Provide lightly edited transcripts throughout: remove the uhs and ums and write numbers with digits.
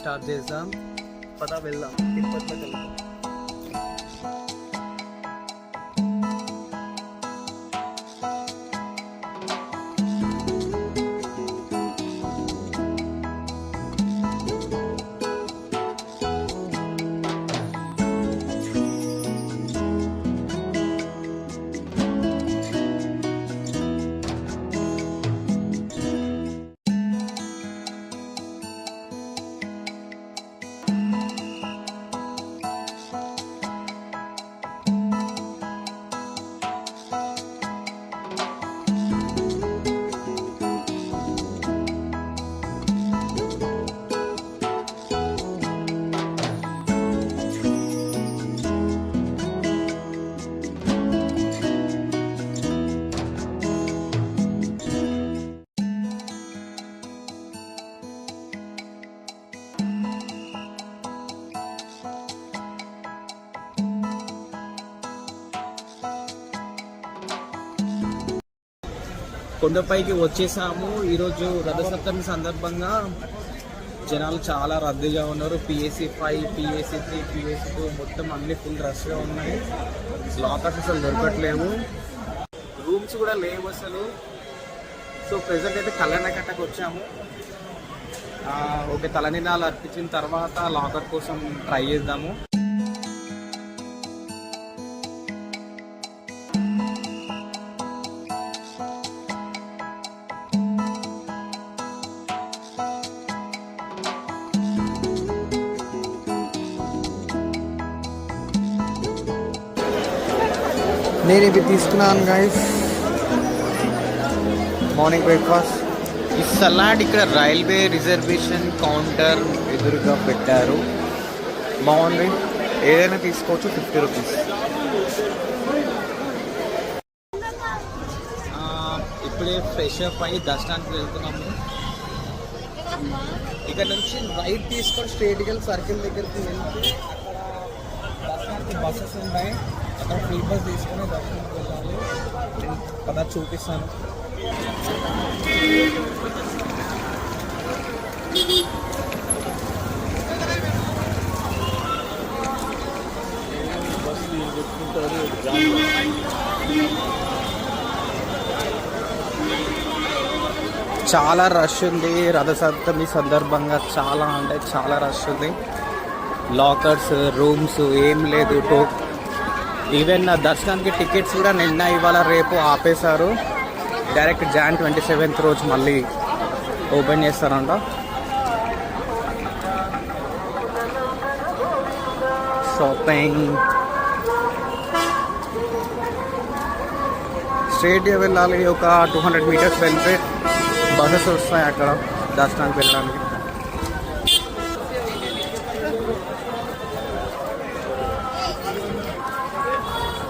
Start చేద్దాం. పద వెళ్దాం, తిరుపతిలోకి వెళ్దాం. కొండపైకి వచ్చేసాము. ఈరోజు రథసప్తమి సందర్భంగా జనాలు చాలా రద్దీగా ఉన్నారు. PSC 5, PSC 3, PSC 2 మొత్తం అన్ని ఫుల్ రష్గా ఉన్నాయి. లాకర్స్ అసలు దొరకట్లేవు, రూమ్స్ కూడా లేవు అసలు. సో ప్రెజెంట్ అయితే కళ్యాణకట్టకు వచ్చాము. ఒక తలనినాలు అర్పించిన తర్వాత లాకర్ కోసం ట్రై చేద్దాము. నేను ఇవి తీసుకున్నాను గైస్, మార్నింగ్ బ్రేక్ఫాస్ట్. ఈ సలాడ్ ఇక్కడ రైల్వే రిజర్వేషన్ కౌంటర్ ఎదురుగా పెట్టారు. బాగుంది, ఏదైనా తీసుకోవచ్చు. 50 రూపీస్. ఇప్పుడే ఫ్రెష్ అప్ అయ్యి దర్శనానికి వెళ్తున్నాము. ఇక్కడ నుంచి రైట్ తీసుకొని స్ట్రైట్గా వెళ్ళి సర్కిల్ దగ్గరికి వెళ్తే అక్కడ దర్శనానికి బస్సెస్ ఉన్నాయి. అక్కడ ఫ్రీ బస్ తీసుకుని దర్శనానికి వెళ్ళాలి. పద చూపిస్తాను. చాలా రష్ ఉంది రథసప్తమి సందర్భంగా. చాలా అంటే చాలా రష్ ఉంది. లాకర్స్, రూమ్స్ ఏం లేదు. ఈవెన్ దర్శనానికి టికెట్స్ కూడా నిన్న ఇవాళ రేపు ఆపేశారు. డైరెక్ట్ Jan 27th రోజు మళ్ళీ ఓపెన్ చేస్తారంట. షాపింగ్ స్ట్రైట్గా వెళ్ళాలి. ఒక 200 మీటర్స్ వెళ్తే బస్సెస్ వస్తాయి అక్కడ దర్శనానికి వెళ్ళడానికి.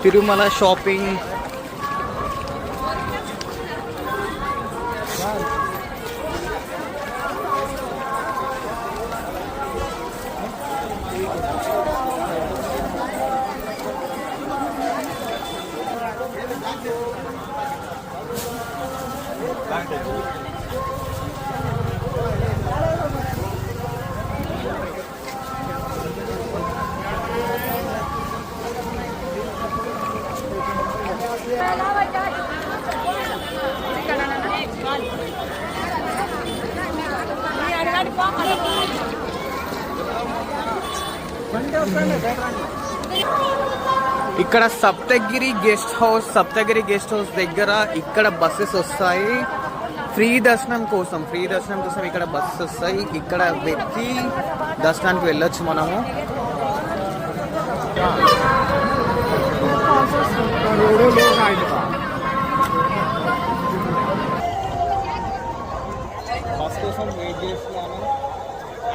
తిరుమల షాపింగ్. ఇక్కడ సప్తగిరి గెస్ట్ హౌస్ దగ్గర ఇక్కడ బస్సెస్ వస్తాయి. ఫ్రీ దర్శనం కోసం ఇక్కడ బస్సెస్ వస్తాయి. ఇక్కడ వెక్కి దర్శనానికి వెళ్ళొచ్చు మనము. బస్ కోసం వెయిట్ చేస్తున్నాను.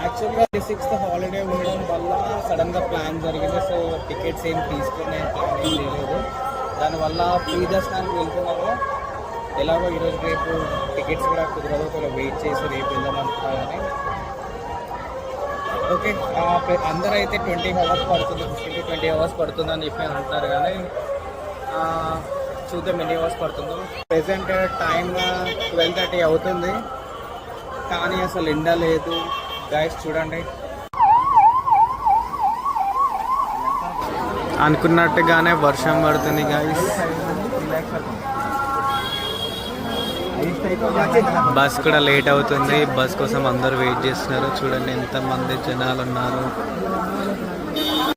యాక్చువల్గా 6th హాలిడే ఉండడం వల్ల సడన్గా ప్లాన్ జరిగింది. సో టికెట్స్ ఏం తీసుకునే ప్లాన్ ఏం లేదు. దానివల్ల ఫ్రీ దర్శనానికి వెళ్తున్నాము. ఎలాగో ఈరోజు రేపు టికెట్స్ కూడా కుదరదు, ఒకవేళ వెయిట్ చేసి రేపు వెళ్దాం అనుకుంటున్నాను. ఓకే, అందరూ అయితే 20 hours పడుతుంది, 15 to 20 hours పడుతుందని చెప్పి అంటున్నారు. కానీ చూద్దాం ఎన్ని అవర్స్ పడుతుందో. ప్రెసెంట్ టైం 12:30 అవుతుంది, కానీ అసలు ఎండ లేదు. గైస్ చూడండి, అనుకున్నట్టుగానే వర్షం పడుతుంది గాయ్స్. బస్ కూడా లేట్ అవుతుంది. బస్ కోసం అందరూ వెయిట్ చేస్తున్నారు. చూడండి ఎంతమంది జనాలు ఉన్నారు.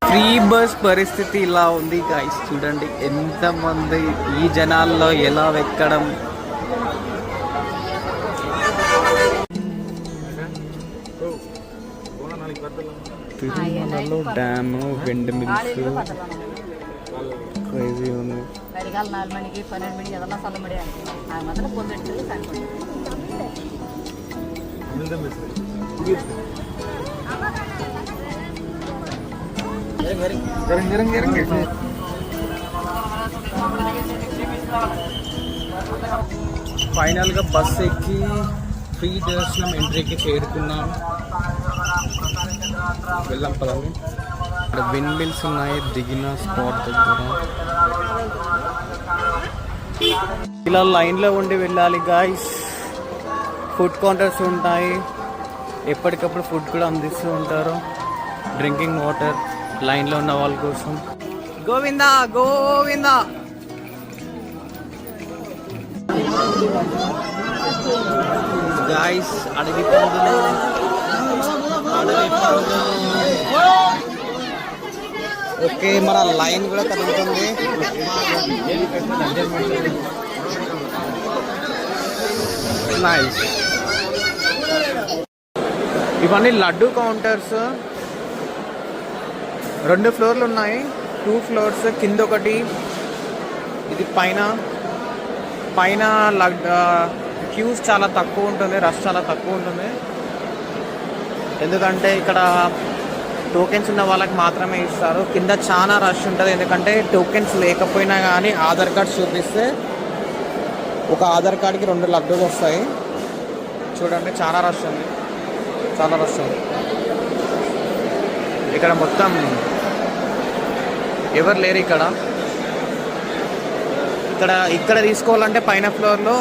ఫ్రీ బస్ పరిస్థితి ఇలా ఉంది గాయ్స్. చూడండి ఎంతమంది ఈ జనాల్లో ఎలా ఎక్కడం. తిరుమలలో డ్యాము, వెండి మిల్స్ క్రేజీ ఉంది. ఫైనల్గా బస్ ఎక్కి ఫ్రీ దర్శనం ఎంట్రీకి చేరుకున్నాం. వెళ్ళాం పదండి. ఇక్కడ విండ్ మిల్స్ ఉన్నాయి దిగిన స్పాట్ దగ్గర. ఇలా లైన్లో ఉండి వెళ్ళాలి గాయ్స్. ఫుడ్ కౌంటర్స్ ఉంటాయి. ఎప్పటికప్పుడు ఫుడ్ కూడా అందిస్తూ ఉంటారు. డ్రింకింగ్ వాటర్ లైన్లో ఉన్న వాళ్ళ కోసం. గోవిందా గోవిందా. గాయ్స్ అడవి పందులు, ఓకే మన లైన్ కూడా కదులుతుంది. నైస్. ఇవన్నీ లడ్డు కౌంటర్స్. 2 ఫ్లోర్లు ఉన్నాయి. 2 ఫ్లోర్స్. కింద ఒకటి, ఇది పైన. పైన క్యూస్ చాలా తక్కువ ఉంటుంది, రష్ చాలా తక్కువ ఉంటుంది. ఎందుకంటే ఇక్కడ టోకెన్స్ ఉన్న వాళ్ళకి మాత్రమే ఇస్తారు. కింద చాలా రష్ ఉంటుంది. ఎందుకంటే టోకెన్స్ లేకపోయినా కానీ ఆధార్ కార్డ్ చూపిస్తే ఒక ఆధార్ కార్డ్కి 2 లడ్డూలు వస్తాయి. చూడండి చాలా రష్ ఉంది, చాలా రష్ ఉంది. ఇక్కడ మొత్తం ఎవరు లేరు. ఇక్కడ తీసుకోవాలంటే పైన ఫ్లోర్లో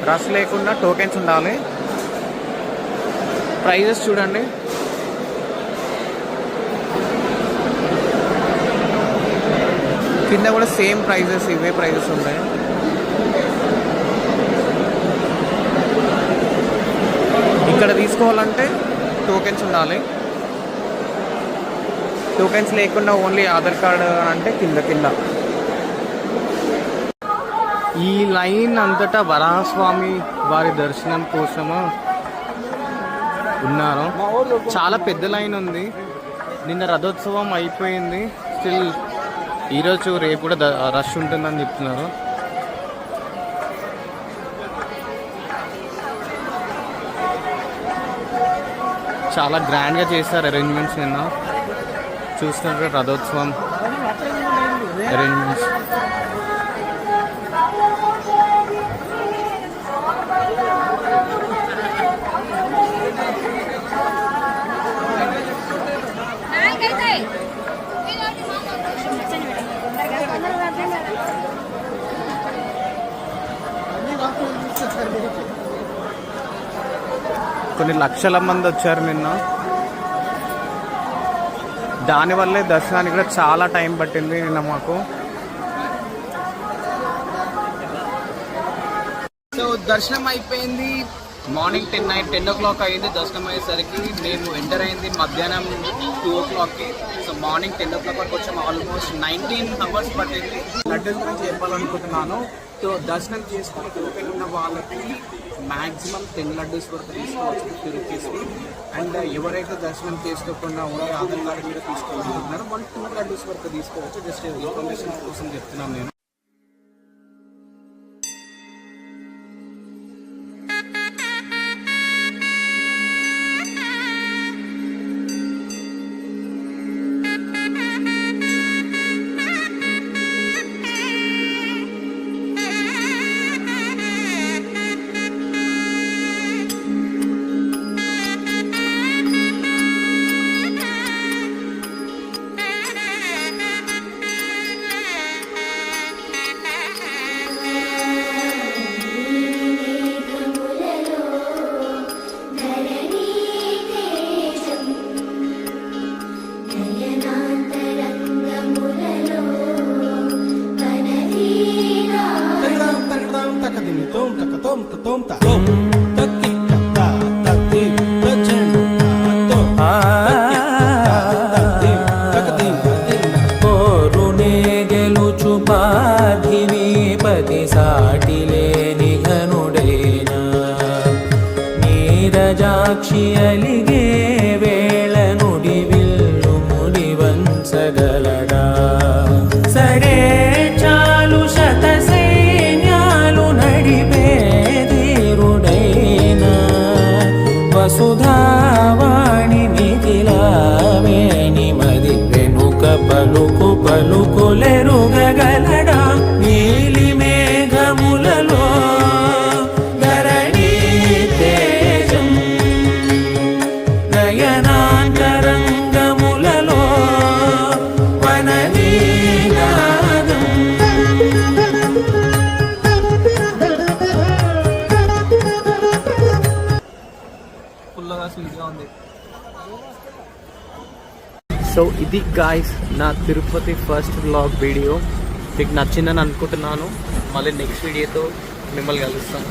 రష్ లేకుండా టోకెన్స్ ఉండాలి. ప్రైజెస్ చూడండి. కింద కూడా సేమ్ ప్రైజెస్, ఇవే ప్రైజెస్ ఉంటాయి. ఇక్కడ తీసుకోవాలంటే టోకెన్స్ ఉండాలి. టోకెన్స్ లేకుండా ఓన్లీ ఆధార్ కార్డ్ అంటే కింద. ఈ లైన్ అంతటా వరాహస్వామి వారి దర్శనం కోసము ఉన్నారు. చాలా పెద్ద లైన్ ఉంది. నిన్న రథోత్సవం అయిపోయింది. స్టిల్ ఈరోజు రేపు కూడా రష్ ఉంటుందని చెప్తున్నారు. చాలా గ్రాండ్గా చేస్తారు అరేంజ్మెంట్స్. నిన్న చూస్తున్నారు రథోత్సవం అరేంజ్మెంట్స్. కొన్ని లక్షల మంది వచ్చారు నిన్న. దానివల్లే దర్శనానికి కూడా చాలా టైం పట్టింది నిన్న మాకు. సో దర్శనం అయిపోయింది. మార్నింగ్ 10 o'clock అయింది. దర్శనం అయ్యేసరికి మేము ఎంటర్ అయింది మధ్యాహ్నం 2 o'clockకి. సో మార్నింగ్ 10 o'clock వరకు వచ్చాము. ఆల్మోస్ట్ 19 hours పట్టింది. లడ్డూల గురించి చెప్పాలనుకుంటున్నాను. సో దర్శనం చేసుకుని టోకెన్ ఉన్న వాళ్ళకి మ్యాక్సిమం 10 లడ్డూస్ వరకు తీసుకోవచ్చు 50 రూపీస్కి. అండ్ ఎవరైతే దర్శనం చేసుకోకుండా ఓన్లీ ఆధార్ కార్డు మీద తీసుకోవాలనుకుంటున్నారో వాళ్ళు 2 లడ్డూస్ వరకు తీసుకోవచ్చు. జస్ట్ ఇన్ఫర్మేషన్ కోసం చెప్తున్నాను నేను. కోరునే గెలుచుపాధిపతి సాటిలేని ఘనుడేనా నీరజాక్షి అలిగే వేళ నుడి విల్లు ముడి వంచగలడా సరే చాలు శత సైన్యాలు నడిపే ధీరుడైనా వసుధావాణి మిథిలావేణి మది వెనుక పలుకు పలుకులెరుగగలడా నీలి మేఘములలో ధరణి తేజం నయనాంతరంగములలో వననీనాదం ఫుల్గా స్వీట్గా ఉంది. సో ఇది గాయ్స్ నా తిరుపతి ఫస్ట్ వ్లాగ్ వీడియో మీకు నచ్చిందని అనుకుంటున్నాను. మళ్ళీ నెక్స్ట్ వీడియోతో మిమ్మల్ని కలుస్తాను.